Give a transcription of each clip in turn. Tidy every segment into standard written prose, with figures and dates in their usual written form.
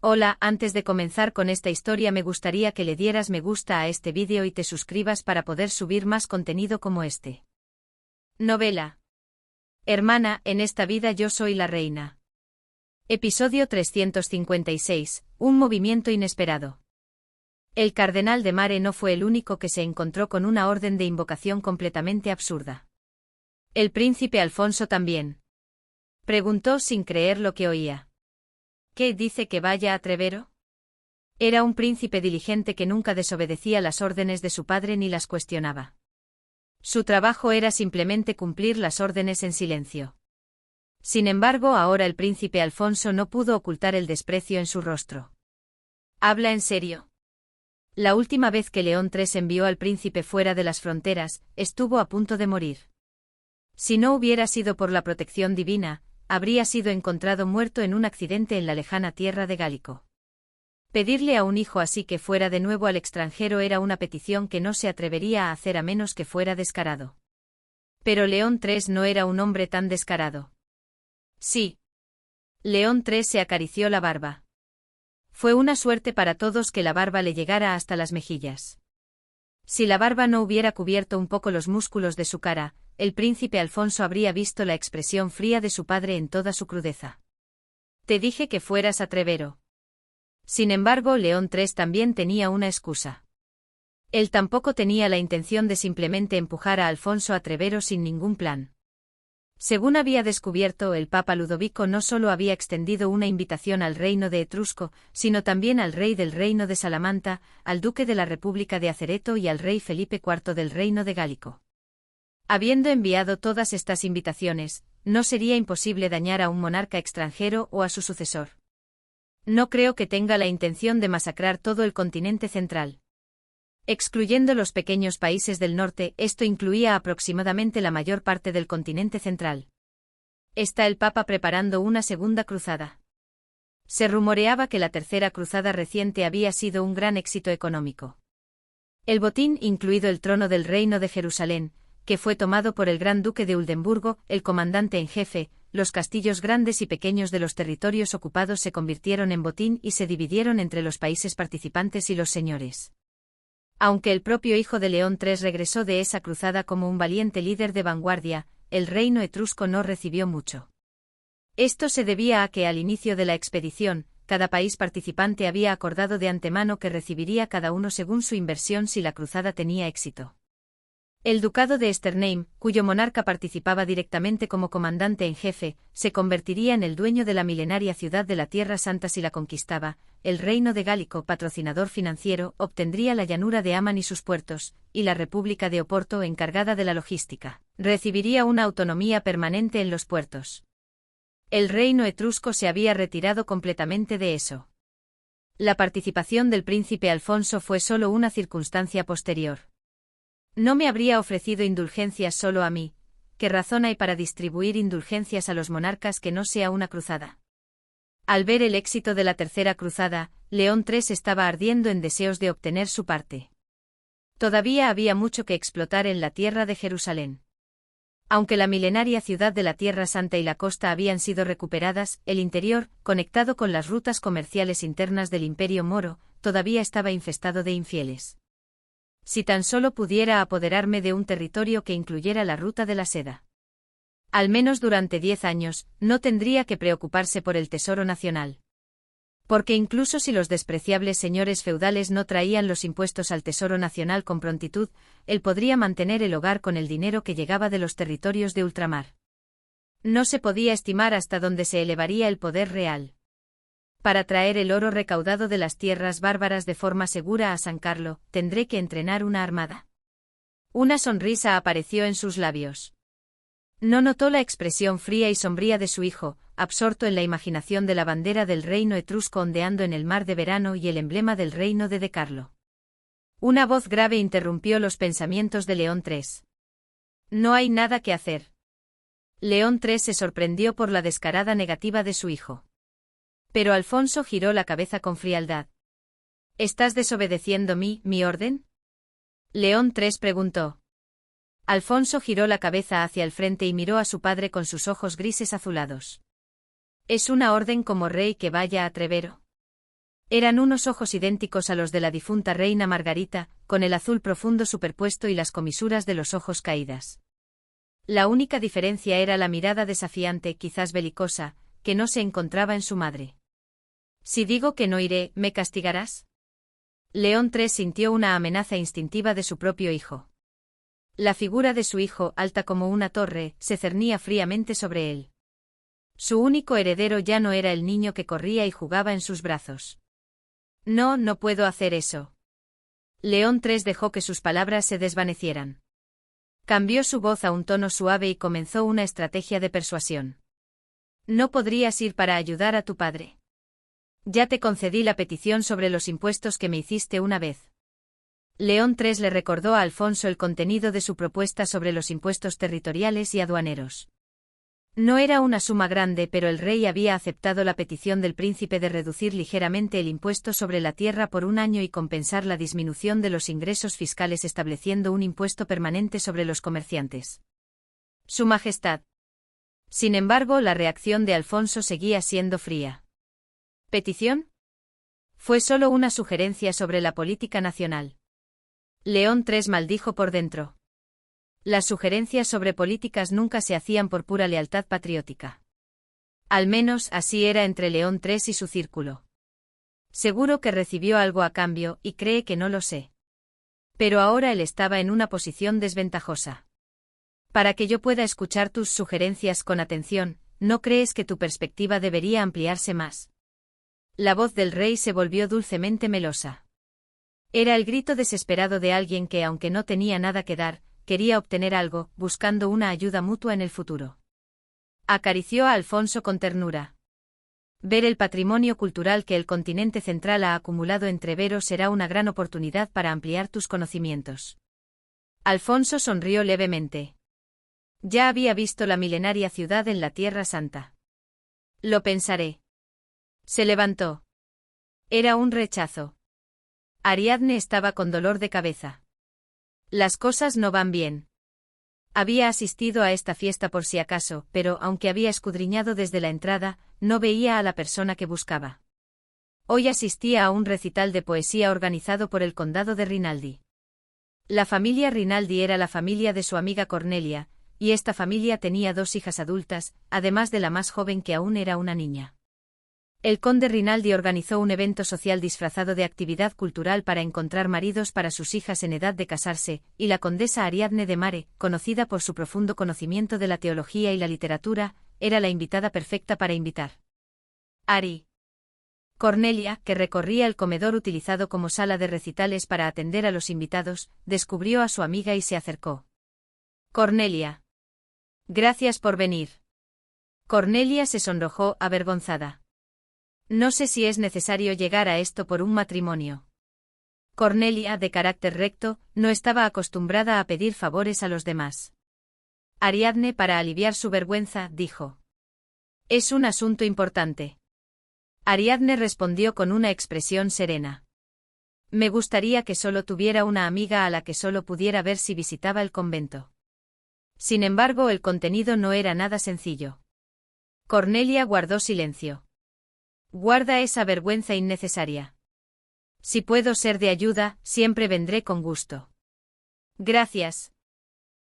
Hola, antes de comenzar con esta historia me gustaría que le dieras me gusta a este vídeo y te suscribas para poder subir más contenido como este. Novela. Hermana, en esta vida yo soy la reina. Episodio 356, un movimiento inesperado. El cardenal de Mare no fue el único que se encontró con una orden de invocación completamente absurda. El príncipe Alfonso también. Preguntó sin creer lo que oía. ¿Qué dice que vaya a Trevero? Era un príncipe diligente que nunca desobedecía las órdenes de su padre ni las cuestionaba. Su trabajo era simplemente cumplir las órdenes en silencio. Sin embargo, ahora el príncipe Alfonso no pudo ocultar el desprecio en su rostro. ¿Habla en serio? La última vez que León III envió al príncipe fuera de las fronteras, estuvo a punto de morir. Si no hubiera sido por la protección divina, habría sido encontrado muerto en un accidente en la lejana tierra de Gálico. Pedirle a un hijo así que fuera de nuevo al extranjero era una petición que no se atrevería a hacer a menos que fuera descarado. Pero León III no era un hombre tan descarado. Sí. León III se acarició la barba. Fue una suerte para todos que la barba le llegara hasta las mejillas. Si la barba no hubiera cubierto un poco los músculos de su cara, el príncipe Alfonso habría visto la expresión fría de su padre en toda su crudeza. Te dije que fueras a Trevero. Sin embargo, León III también tenía una excusa. Él tampoco tenía la intención de simplemente empujar a Alfonso a Trevero sin ningún plan. Según había descubierto, el Papa Ludovico no solo había extendido una invitación al reino de Etrusco, sino también al rey del reino de Salamanta, al duque de la República de Acereto y al rey Felipe IV del reino de Gálico. Habiendo enviado todas estas invitaciones, no sería imposible dañar a un monarca extranjero o a su sucesor. No creo que tenga la intención de masacrar todo el continente central. Excluyendo los pequeños países del norte, esto incluía aproximadamente la mayor parte del continente central. ¿Está el Papa preparando una segunda cruzada? Se rumoreaba que la tercera cruzada reciente había sido un gran éxito económico. El botín, incluido el trono del reino de Jerusalén, que fue tomado por el gran duque de Oldenburgo, el comandante en jefe, los castillos grandes y pequeños de los territorios ocupados se convirtieron en botín y se dividieron entre los países participantes y los señores. Aunque el propio hijo de León III regresó de esa cruzada como un valiente líder de vanguardia, el reino etrusco no recibió mucho. Esto se debía a que al inicio de la expedición, cada país participante había acordado de antemano que recibiría cada uno según su inversión si la cruzada tenía éxito. El ducado de Sternheim, cuyo monarca participaba directamente como comandante en jefe, se convertiría en el dueño de la milenaria ciudad de la Tierra Santa si la conquistaba. El reino de Gálico, patrocinador financiero, obtendría la llanura de Aman y sus puertos, y la República de Oporto, encargada de la logística, recibiría una autonomía permanente en los puertos. El reino etrusco se había retirado completamente de eso. La participación del príncipe Alfonso fue solo una circunstancia posterior. No me habría ofrecido indulgencias solo a mí. ¿Qué razón hay para distribuir indulgencias a los monarcas que no sea una cruzada? Al ver el éxito de la tercera cruzada, León III estaba ardiendo en deseos de obtener su parte. Todavía había mucho que explotar en la tierra de Jerusalén. Aunque la milenaria ciudad de la Tierra Santa y la costa habían sido recuperadas, el interior, conectado con las rutas comerciales internas del Imperio Moro, todavía estaba infestado de infieles. Si tan solo pudiera apoderarme de un territorio que incluyera la ruta de la seda. Al menos durante 10 años, no tendría que preocuparse por el tesoro nacional. Porque incluso si los despreciables señores feudales no traían los impuestos al tesoro nacional con prontitud, él podría mantener el hogar con el dinero que llegaba de los territorios de ultramar. No se podía estimar hasta dónde se elevaría el poder real. Para traer el oro recaudado de las tierras bárbaras de forma segura a San Carlo, tendré que entrenar una armada. Una sonrisa apareció en sus labios. No notó la expresión fría y sombría de su hijo, absorto en la imaginación de la bandera del reino etrusco ondeando en el mar de verano y el emblema del reino de Carlo. Una voz grave interrumpió los pensamientos de León III. No hay nada que hacer. León III se sorprendió por la descarada negativa de su hijo. Pero Alfonso giró la cabeza con frialdad. ¿Estás desobedeciendo mi orden? León III preguntó. Alfonso giró la cabeza hacia el frente y miró a su padre con sus ojos grises azulados. ¿Es una orden como rey que vaya a Trevero? Eran unos ojos idénticos a los de la difunta reina Margarita, con el azul profundo superpuesto y las comisuras de los ojos caídas. La única diferencia era la mirada desafiante, quizás belicosa, que no se encontraba en su madre. Si digo que no iré, ¿me castigarás? León III sintió una amenaza instintiva de su propio hijo. La figura de su hijo, alta como una torre, se cernía fríamente sobre él. Su único heredero ya no era el niño que corría y jugaba en sus brazos. No, no puedo hacer eso. León III dejó que sus palabras se desvanecieran. Cambió su voz a un tono suave y comenzó una estrategia de persuasión. ¿No podrías ir para ayudar a tu padre? Ya te concedí la petición sobre los impuestos que me hiciste una vez. León III le recordó a Alfonso el contenido de su propuesta sobre los impuestos territoriales y aduaneros. No era una suma grande, pero el rey había aceptado la petición del príncipe de reducir ligeramente el impuesto sobre la tierra por un año y compensar la disminución de los ingresos fiscales estableciendo un impuesto permanente sobre los comerciantes. Su Majestad. Sin embargo, la reacción de Alfonso seguía siendo fría. ¿Petición? Fue solo una sugerencia sobre la política nacional. León III maldijo por dentro. Las sugerencias sobre políticas nunca se hacían por pura lealtad patriótica. Al menos así era entre León III y su círculo. Seguro que recibió algo a cambio, y cree que no lo sé. Pero ahora él estaba en una posición desventajosa. Para que yo pueda escuchar tus sugerencias con atención, ¿no crees que tu perspectiva debería ampliarse más? La voz del rey se volvió dulcemente melosa. Era el grito desesperado de alguien que, aunque no tenía nada que dar, quería obtener algo, buscando una ayuda mutua en el futuro. Acarició a Alfonso con ternura. Ver el patrimonio cultural que el continente central ha acumulado entre veros será una gran oportunidad para ampliar tus conocimientos. Alfonso sonrió levemente. Ya había visto la milenaria ciudad en la Tierra Santa. Lo pensaré. Se levantó. Era un rechazo. Ariadne estaba con dolor de cabeza. Las cosas no van bien. Había asistido a esta fiesta por si acaso, pero aunque había escudriñado desde la entrada, no veía a la persona que buscaba. Hoy asistía a un recital de poesía organizado por el condado de Rinaldi. La familia Rinaldi era la familia de su amiga Cornelia, y esta familia tenía 2 hijas adultas, además de la más joven que aún era una niña. El conde Rinaldi organizó un evento social disfrazado de actividad cultural para encontrar maridos para sus hijas en edad de casarse, y la condesa Ariadne de Mare, conocida por su profundo conocimiento de la teología y la literatura, era la invitada perfecta para invitar. Cornelia, que recorría el comedor utilizado como sala de recitales para atender a los invitados, descubrió a su amiga y se acercó. Cornelia. Gracias por venir. Cornelia se sonrojó, avergonzada. No sé si es necesario llegar a esto por un matrimonio. Cornelia, de carácter recto, no estaba acostumbrada a pedir favores a los demás. Ariadne, para aliviar su vergüenza, dijo: Es un asunto importante. Ariadne respondió con una expresión serena. Me gustaría que solo tuviera una amiga a la que solo pudiera ver si visitaba el convento. Sin embargo, el contenido no era nada sencillo. Cornelia guardó silencio. Guarda esa vergüenza innecesaria. Si puedo ser de ayuda, siempre vendré con gusto. Gracias.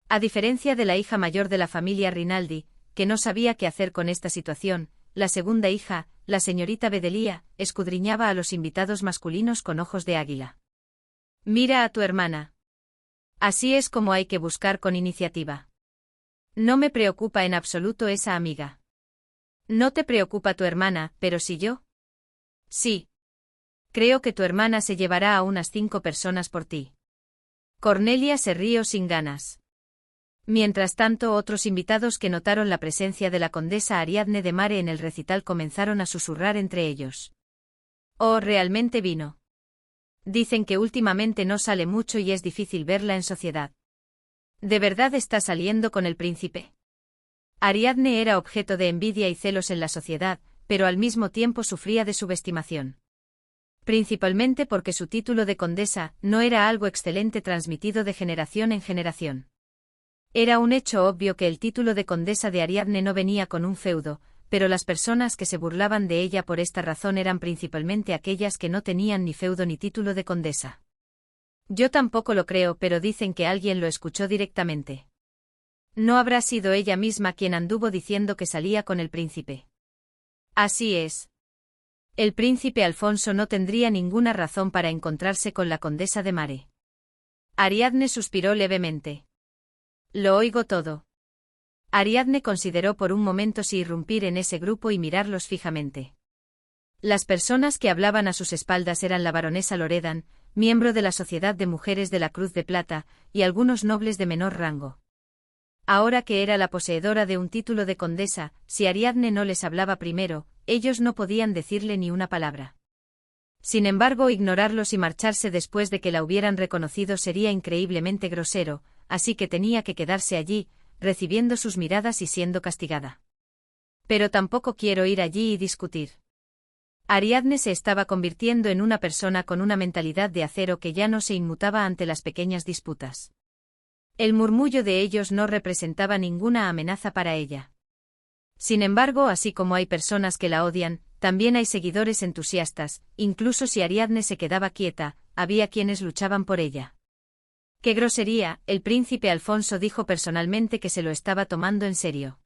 A diferencia de la hija mayor de la familia Rinaldi, que no sabía qué hacer con esta situación, la segunda hija, la señorita Bedelia, escudriñaba a los invitados masculinos con ojos de águila. Mira a tu hermana. Así es como hay que buscar con iniciativa. No me preocupa en absoluto esa amiga. No te preocupa tu hermana, pero sí yo. Sí. Creo que tu hermana se llevará a unas 5 personas por ti. Cornelia se rió sin ganas. Mientras tanto, otros invitados que notaron la presencia de la condesa Ariadne de Mare en el recital comenzaron a susurrar entre ellos. Oh, realmente vino. Dicen que últimamente no sale mucho y es difícil verla en sociedad. ¿De verdad está saliendo con el príncipe? Ariadne era objeto de envidia y celos en la sociedad, pero al mismo tiempo sufría de subestimación. Principalmente porque su título de condesa no era algo excelente transmitido de generación en generación. Era un hecho obvio que el título de condesa de Ariadne no venía con un feudo, pero las personas que se burlaban de ella por esta razón eran principalmente aquellas que no tenían ni feudo ni título de condesa. Yo tampoco lo creo, pero dicen que alguien lo escuchó directamente. ¿No habrá sido ella misma quien anduvo diciendo que salía con el príncipe? Así es. El príncipe Alfonso no tendría ninguna razón para encontrarse con la condesa de Mare. Ariadne suspiró levemente. Lo oigo todo. Ariadne consideró por un momento si irrumpir en ese grupo y mirarlos fijamente. Las personas que hablaban a sus espaldas eran la baronesa Loredan, miembro de la Sociedad de Mujeres de la Cruz de Plata, y algunos nobles de menor rango. Ahora que era la poseedora de un título de condesa, si Ariadne no les hablaba primero, ellos no podían decirle ni una palabra. Sin embargo, ignorarlos y marcharse después de que la hubieran reconocido sería increíblemente grosero, así que tenía que quedarse allí, recibiendo sus miradas y siendo castigada. Pero tampoco quiero ir allí y discutir. Ariadne se estaba convirtiendo en una persona con una mentalidad de acero que ya no se inmutaba ante las pequeñas disputas. El murmullo de ellos no representaba ninguna amenaza para ella. Sin embargo, así como hay personas que la odian, también hay seguidores entusiastas, incluso si Ariadne se quedaba quieta, había quienes luchaban por ella. ¡Qué grosería! El príncipe Alfonso dijo personalmente que se lo estaba tomando en serio.